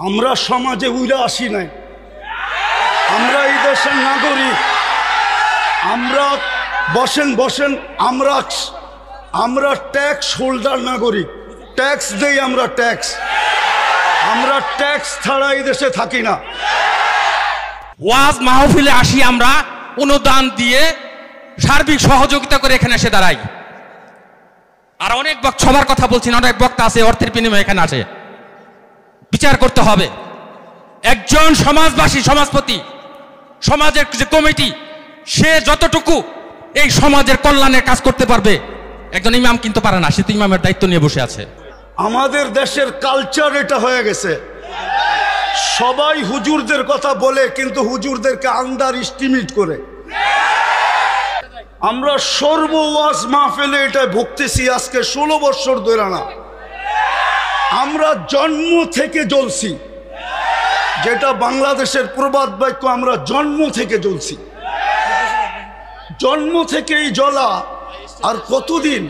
আমরা সমাজে উইরা আসি নাই, আমরা এই দেশের নাগরিক। আমরা বসেন বসেন, আমরা ট্যাক্স হোল্ডার নাগরিক, ট্যাক্স দেই আমরা, আমরা ট্যাক্স ছাড়া এই দেশে থাকি না। ওয়াজ মাহফিলে আসি আমরা, অনুদান দিয়ে সার্বিক সহযোগিতা করে এখানে এসে দাঁড়াই। আর অনেক সবার কথা বলছি না, অনেক বক্তা আছে অর্থের বিনিময়ে এখানে আসে। বিচার করতে হবে। একজন সমাজবাসী, সমাজপতি, সমাজের যে কমিটি, সে যতটুকু এই সমাজের কল্যাণের কাজ করতে পারবে, একজন ইমাম কিন্তু পারে না। সে তো ইমামের দায়িত্ব নিয়ে বসে আছে। আমাদের দেশের কালচার এটা হয়ে গেছে, সবাই হুজুরদের কথা বলে কিন্তু হুজুরদেরকে আন্ডার এস্টিমেট করে। আমরা সর্ব ওয়াজ মাহফিলে এটা ভুগতেছি আজকে 16 বছর ধরে না। আমরা জন্ম থেকে জ্বলছি, যেটা বাংলাদেশের প্রবাদ বাক্য, আমরা জন্ম থেকে জ্বলছি। জন্ম থেকেই জ্বলা আর কতদিন